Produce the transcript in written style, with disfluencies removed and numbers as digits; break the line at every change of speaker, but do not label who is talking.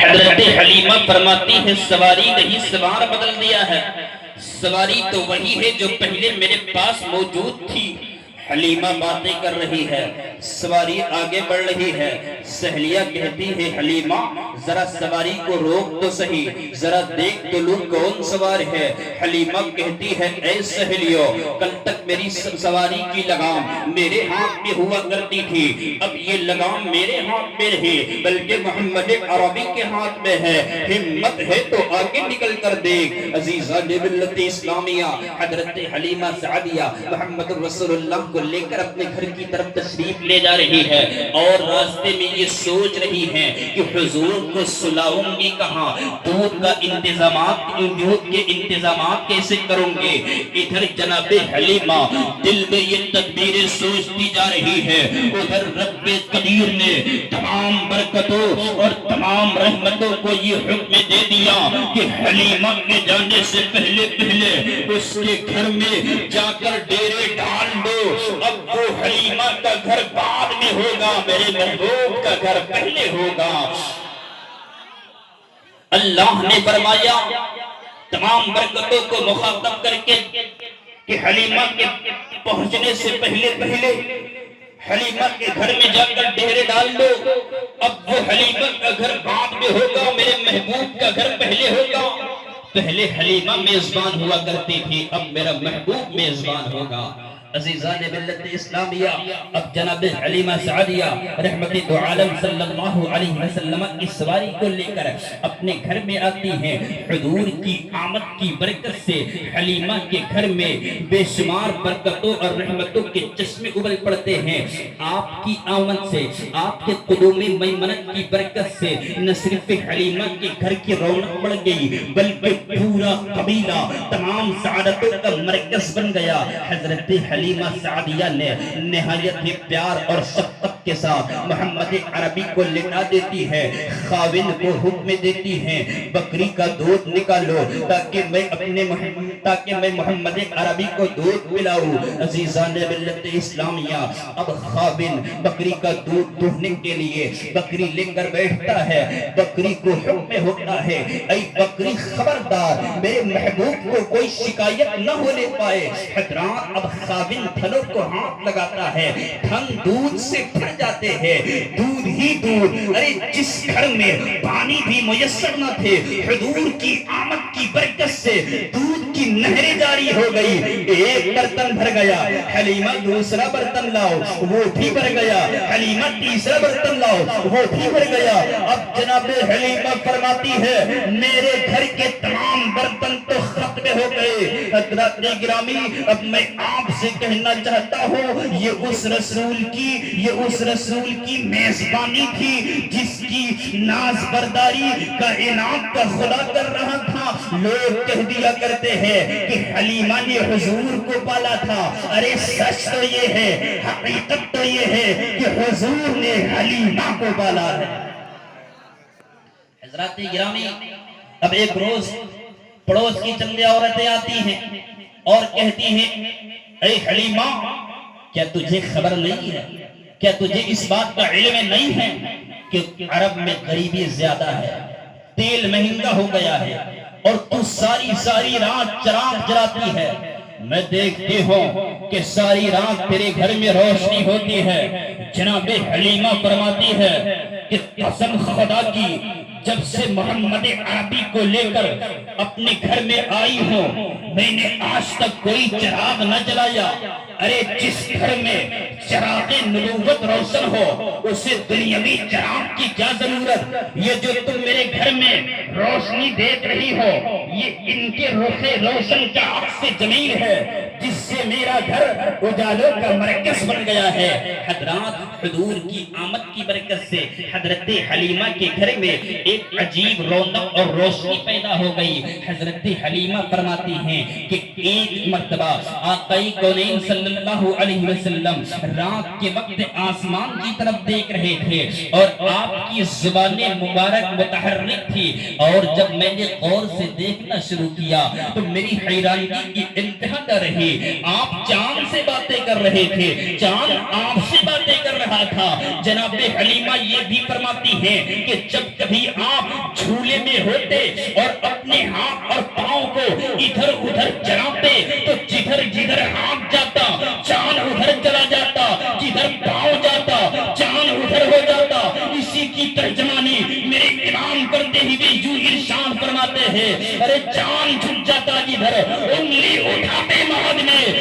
حضرت حلیمہ فرماتی ہے سواری نہیں سوار بدل دیا ہے، سواری تو وہی ہے جو پہلے میرے پاس موجود تھی۔ حلیمہ باتیں کر رہی ہے، سواری آگے بڑھ رہی ہے۔ سہیلیہ کہتی ہے حلیمہ ذرا سواری کو روک تو صحیح، ذرا دیکھ تو لوں کون سوار ہے۔ حلیمہ کہتی ہے اے سہیلیو، کل تک میری سواری کی لگام میرے ہاتھ میں ہوا کرتی تھی، اب یہ لگام میرے ہاتھ میں نہیں بلکہ محمد عربی کے ہاتھ میں ہے۔ ہمت ہے تو آگے نکل کر دیکھ۔ عزیزان ملت اسلامیہ، حضرت حلیمہ سعدیہ محمد رسول اللہ کو لے کر اپنے گھر کی طرف تشریف لے جا رہی ہے، اور راستے میں یہ سوچ رہی ہے کہ حضور کو سلاؤں گی کہاں، دودھ کے انتظامات کیسے کروں گے۔ ادھر جناب حلیمہ دل میں یہ تدبیریں سوچتی جا رہی ہے، ادھر رب قدیر نے تمام برکتوں اور تمام رحمتوں کو یہ حکم دے دیا کہ حلیمہ کے جانے سے پہلے اس کے گھر میں جا کر ڈیرے ڈال دو۔ اب وہ حلیمہ کا گھر بعد میں ہوگا، میرے محبوب کا گھر پہلے ہوگا۔ اللہ نے فرمایا تمام برکتوں کو مخاطب کر کے کہ حلیمہ کے پہنچنے سے پہلے حلیمہ کے گھر میں جا کر ڈیرے ڈال دو۔ اب وہ حلیمہ کا گھر بعد میں ہوگا، میرے محبوب کا گھر پہلے ہوگا۔ پہلے حلیمہ میزبان ہوا کرتی تھی، اب میرا محبوب میزبان ہوگا۔ عزیزان ملت اسلامیہ، اب جناب حلیمہ سعدیہ رحمت دو عالم صلی اللہ علیہ وسلم اس سواری کو لے کر اپنے گھر میں آتی ہیں۔ حضور کی آمد کی برکت سے حلیمہ کے گھر میں بے شمار برکتوں اور رحمتوں کے چشمے ابل پڑتے ہیں۔ آپ کی آمد سے، آپ کے قدوم میمنت کی برکت سے نہ صرف حلیمہ کے گھر کی رونق بڑھ گئی بلکہ پورا قبیلہ تمام سعادتوں کا مرکز بن گیا۔ حضرت حلیمہ سعدیہ نے نہایت ہی پیار اور شفقت کے ساتھ محمد عربی کو لٹا دیتی ہے، خاوند کو حکم دیتی ہے بکری کا دودھ نکالو تاکہ میں محمد عربی کو دودھ پلاؤں۔ عزیزان ملت اسلامیہ، اب خاوند بکری کا دودھ دہنے کے لیے بکری لے کر بیٹھتا ہے۔ بکری کو حکم ہوتا ہے اے بکری خبردار، میرے محبوب کو کوئی شکایت نہ ہونے پائے۔ حضرات اب خاوند تھنوں کو ہاتھ لگاتا ہے، تھن دودھ سے بھر جاتے ہیں، دودھ ہی دودھ۔ ارے جس گھر میں پانی بھی میسر نہ تھے، حضور کی آمد کی برکت سے دودھ کی نہریں جاری ہو گئی۔ ایک برتن بھر گیا، حلیمہ دوسرا برتن لاؤ، وہ بھی بھر گیا۔ حلیمہ تیسرا برتن لاؤ، وہ بھی بھر گیا۔ اب جناب حلیمہ فرماتی ہے میرے گھر کے تمام برتن تو ختم ہو گئے۔ حضرات گرامی، اب میں آپ سے کہنا چاہتا ہوں یہ اس رسول کی میزبانی تھی جس کی ناز برداری کا انعام کا خدا کر رہا تھا۔ لوگ کہہ دیا کرتے ہیں کہ حلیمہ نے حضور کو پالا تھا، ارے سچ تو یہ ہے، حقیقت تو یہ ہے کہ حضور نے حلیمہ کو پالا ہے۔ حضرات گرامی، اب ایک روز پڑوس کی چند عورتیں آتی ہیں اور کہتی ہیں اے حلیمہ، کیا تجھے خبر نہیں ہے، کیا تجھے اس بات کا علم نہیں ہے کہ عرب میں غریبی زیادہ ہے، تیل مہنگا ہو گیا ہے اور تو ساری رات چراغ جلاتی ہے۔ میں دیکھتی ہوں کہ ساری رات تیرے گھر میں روشنی ہوتی ہے۔ جناب حلیمہ فرماتی ہے کہ قسم خدا کی، جب سے محمد عربی کو لے کر اپنے گھر میں آئی ہوں میں نے آج تک کوئی چراغ نہ جلایا۔ ارے جس گھر میں چراغ نبوت روشن ہو اسے دنیاوی چراغ کی کیا ضرورت؟ یہ جو تم میرے گھر میں روشنی دیکھ رہی ہو یہ ان کے رخ روشن کا عکس جمیل ہے جس سے میرا گھر اجالوں کا مرکز بن گیا ہے۔ حضرات حضور کی آمد کی برکت سے حضرت حلیمہ کے گھر میں ایک عجیب رونق اور روشنی پیدا ہو گئی۔ حضرت حلیمہ فرماتی ہیں کہ ایک مرتبہ آقای کونین صلی اللہ علیہ وسلم رات کے وقت آسمان کی طرف دیکھ رہے تھے اور آپ کی زبان مبارک متحرک تھی، اور جب میں نے غور سے دیکھنا شروع کیا تو میری حیرانی کی انتہا نہ رہی۔ آپ چاند سے باتیں کر رہے تھے، چاند آپ سے باتیں کر رہا تھا۔ جناب حلیمہ یہ بھی فرماتی ہیں کہ جب کبھی آپ تھے اور اپنے ہاتھ اور پاؤں کو ادھر ادھر چلاتے تو جدھر جدھر ہاتھ جاتا چاند ادھر چلا جاتا، جدھر پاؤں جاتا چاند ادھر ہو جاتا۔ اسی کی ترجمانی میرے امام کرتے ہوئے یوں ارشاد فرماتے ہیں، ارے چاند جھک جاتا جدھر، انگلی اٹھاتے مہد میں